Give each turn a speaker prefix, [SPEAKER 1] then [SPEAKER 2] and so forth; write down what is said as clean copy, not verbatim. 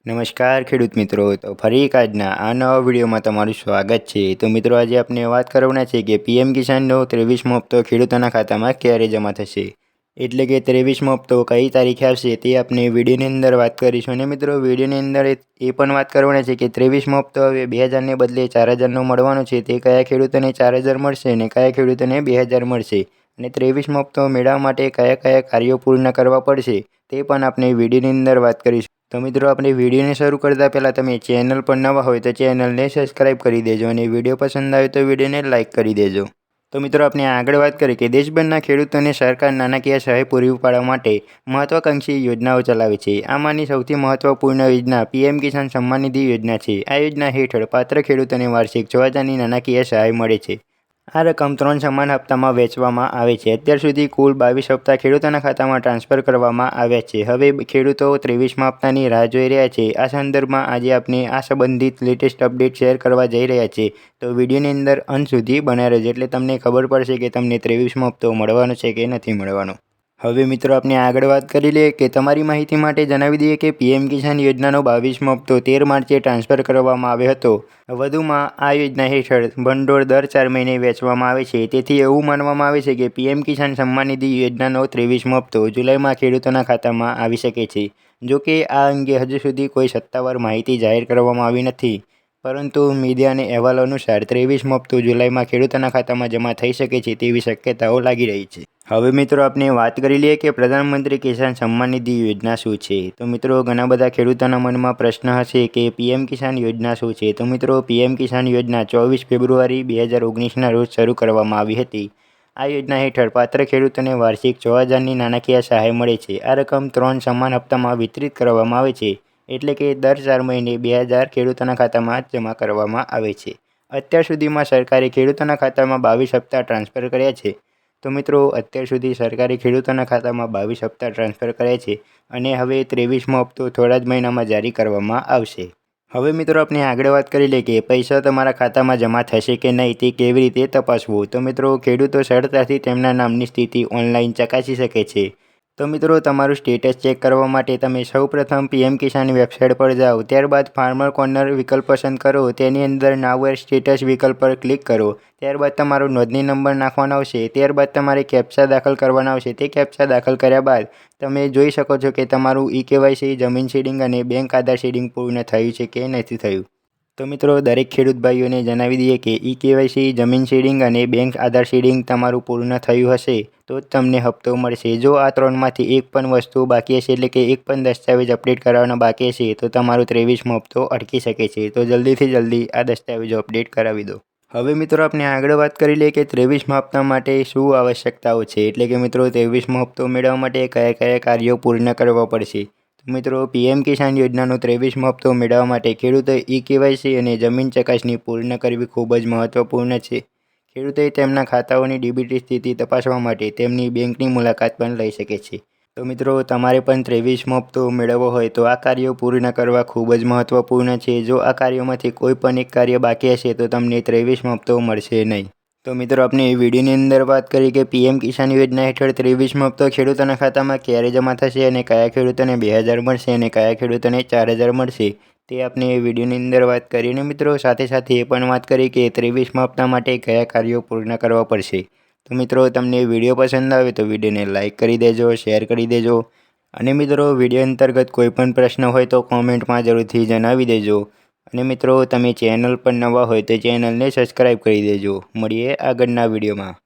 [SPEAKER 1] નમસ્કાર ખેડૂત મિત્રો, તો ફરી એક આજના આ નવા વિડીયોમાં તમારું સ્વાગત છે। તો મિત્રો, આજે આપણે વાત કરવાના છે કે પીએમ કિસાનનો 23મો હપ્તો ખેડૂતોના ખાતામાં ક્યારે જમા થશે, એટલે કે 23મો હપ્તો કઈ તારીખે આવશે તે આપણે વિડીયોની અંદર વાત કરીશું। અને મિત્રો, વિડીયોની અંદર એ પણ વાત કરવાના છે કે 23મો હપ્તો હવે 2000ને બદલે 4000નો મળવાનો છે, તે કયા ખેડૂતોને 4000 મળશે અને કયા ખેડૂતોને 2000 મળશે, અને 23મો હપ્તો મેળવવા માટે કયા કયા કાર્યો પૂર્ણ કરવા પડશે તે પણ આપણે વિડીયોની અંદર વાત કરીશું। તો મિત્રો, આપણે વિડીયોને શરૂ કરતાં પહેલાં તમે ચેનલ પર નવા હોય તો ચેનલને સબસ્ક્રાઈબ કરી દેજો અને વિડીયો પસંદ આવે તો વિડીયોને લાઇક કરી દેજો। તો મિત્રો, આપણે આગળ વાત કરીએ કે દેશભરના ખેડૂતોને સરકાર નાણાકીય સહાય પૂરી પાડવા માટે મહત્વાકાંક્ષી યોજનાઓ ચલાવે છે। આમાંની સૌથી મહત્વપૂર્ણ યોજના પીએમ કિસાન સન્માન નિધિ યોજના છે। આ યોજના હેઠળ પાત્ર ખેડૂતોને વાર્ષિક 6000ની નાણાકીય સહાય મળે છે। આ રકમ 3 સમાન હપ્તામાં વહેંચવામાં આવે છે। અત્યાર સુધી કુલ 22 હપ્તા ખેડૂતોના ખાતામાં ટ્રાન્સફર કરવામાં આવ્યા છે। હવે ખેડૂતો 23મા હપ્તાની રાહ જોઈ રહ્યા છે। આ સંદર્ભમાં આજે આપણે આ સંબંધિત લેટેસ્ટ અપડેટ શેર કરવા જઈ રહ્યા છીએ, તો વિડીયોની અંદર અંત સુધી બન્યા રહેજો, એટલે તમને ખબર પડશે કે તમને 23મો હપ્તો મળવાનો છે કે નથી મળવાનો। હવે મિત્રો, આપણે આગળ વાત કરી લઈએ કે તમારી માહિતી માટે જણાવી દઈએ કે પીએમ કિસાન યોજનાનો 22મો હપ્તો 13 માર્ચે ટ્રાન્સફર કરવામાં આવ્યો હતો। વધુમાં આ યોજના હેઠળ ભંડોળ દર 4 મહિને વેચવામાં આવે છે। તેથી એવું માનવામાં આવે છે કે પીએમ કિસાન સન્માન નિધિ યોજનાનો 23મો હપ્તો જુલાઈમાં ખેડૂતોના ખાતામાં આવી શકે છે। જો કે આ અંગે હજુ સુધી કોઈ સત્તાવાર માહિતી જાહેર કરવામાં આવી નથી, પરંતુ મીડિયા અને અહેવાલો અનુસાર 23મો હપ્તો જુલાઈમાં ખેડૂતોના ખાતામાં જમા થઈ શકે છે તેવી શક્યતાઓ લાગી રહી છે। હવે મિત્રો, આપણે વાત કરી લઈએ કે પ્રધાનમંત્રી કિસાન સન્માન નિધિ યોજના શું છે। તો મિત્રો, ઘણા બધા ખેડૂતોના મનમાં પ્રશ્ન હશે કે પીએમ કિસાન યોજના શું છે। તો મિત્રો, પીએમ કિસાન યોજના 24 ફેબ્રુઆરી 2019ના રોજ શરૂ કરવામાં આવી હતી। આ યોજના હેઠળ પાત્ર ખેડૂતોને વાર્ષિક 6000ની નાણાકીય સહાય મળે છે। આ રકમ 3 સમાન હપ્તામાં વિતરિત કરવામાં આવે છે, એટલે કે દર 4 મહિને 2000 ખેડૂતોના ખાતામાં જમા કરવામાં આવે છે। અત્યાર સુધીમાં સરકારે ખેડૂતોના ખાતામાં 22 હપ્તા ટ્રાન્સફર કર્યા છે। તો મિત્રો, અત્યાર સુધી સરકારે ખેડૂતોના ખાતામાં 22 હપ્તા ટ્રાન્સફર કર્યા છે અને હવે 23મો હપ્તો થોડા જ મહિનામાં જારી કરવામાં આવશે। હવે મિત્રો, આપણે આગળ વાત કરી લઈએ કે પૈસા તમારા ખાતામાં જમા થશે કે નહીં તે કેવી રીતે તપાસવું। તો મિત્રો, ખેડૂતો સરળતાથી તેમના નામની સ્થિતિ ઓનલાઈન ચકાસી શકે છે। તો મિત્રો, તમારું સ્ટેટસ ચેક કરવા માટે તમે સૌપ્રથમ પીએમ કિસાન વેબસાઇટ પર જાઓ। ત્યારબાદ ફાર્મર કોર્નર વિકલ્પ પસંદ કરો, તેની અંદર નાઉ એર સ્ટેટસ વિકલ્પ પર ક્લિક કરો। ત્યારબાદ તમારો નોંધણી નંબર નાખવાનો આવશે। ત્યારબાદ તમારે કેપ્ચા દાખલ કરવાના આવશે। તે કેપ્ચા દાખલ કર્યા બાદ તમે જોઈ શકો છો કે તમારું ઈ-કેવાયસી, જમીન સીડિંગ અને બેંક આધાર સીડિંગ પૂર્ણ થયું છે કે નથી થયું। તો મિત્રો, દરેક ખેડૂત ભાઈઓને જણાવી દઈએ કે ઈ-કેવાયસી, જમીન સીડિંગ અને બેંક આધાર સીડિંગ તમારું પૂર્ણ થયું હશે તો જ તમને હપ્તો મળશે। જો આ ત્રણમાંથી એક પણ વસ્તુ બાકી હશે, એટલે કે એક પણ દસ્તાવેજ અપડેટ કરાવવાના બાકી હશે, તો તમારો 23મો હપ્તો અટકી શકે છે। તો જલ્દીથી જલ્દી આ દસ્તાવેજો અપડેટ કરાવી દો। હવે મિત્રો, આપણે આગળ વાત કરી લઈએ કે 23મા હપ્તા માટે શું આવશ્યકતાઓ છે, એટલે કે મિત્રો 23મો હપ્તો મેળવવા માટે કયા કયા કાર્યો પૂર્ણ કરવા પડશે। તો મિત્રો, પીએમ કિસાન યોજનાનો 23મો હપ્તો મેળવવા માટે ખેડૂતોએ ઈ-કેવાયસી અને જમીન ચકાસણી પૂર્ણ કરવી ખૂબ જ મહત્વપૂર્ણ છે। ખેડૂતોએ તેમના ખાતાઓની ડીબીટી સ્થિતિ તપાસવા માટે તેમની બેંકની મુલાકાત પણ લઈ શકે છે। તો મિત્રો, તમારે પણ 23મો હપ્તો મેળવવો હોય તો આ કાર્યો પૂર્ણ કરવા ખૂબ જ મહત્વપૂર્ણ છે। જો આ કાર્યોમાંથી કોઈ પણ એક કાર્ય બાકી હશે તો તમને 23મો હપ્તો મળશે નહીં। તો મિત્રો, આપણે વિડીયોની અંદર વાત કરી કે પીએમ કિસાન યોજના હેઠળ 23મો હપ્તો ખેડૂતોના ખાતામાં ક્યારે જમા થશે અને કયા ખેડૂતોને 2000 મળશે અને કયા ખેડૂતોને 4000 મળશે, તે આપણે વિડીયોની અંદર વાત કરી। અને મિત્રો, સાથે સાથે એ પણ વાત કરી કે 23મા હપ્તા માટે કયા કાર્યો પૂર્ણ કરવા પડશે। તો મિત્રો, તમને વિડીયો પસંદ આવે તો વિડીયોને લાઇક કરી દેજો, શેર કરી દેજો, અને મિત્રો, વિડીયો અંતર્ગત કોઈ પણ પ્રશ્ન હોય તો કોમેન્ટમાં જરૂરથી જણાવી દેજો। અને મિત્રો, તમે ચેનલ પર નવા હોય તો ચેનલને સબસ્ક્રાઈબ કરી દેજો। મળીએ આગળના વિડીયોમાં।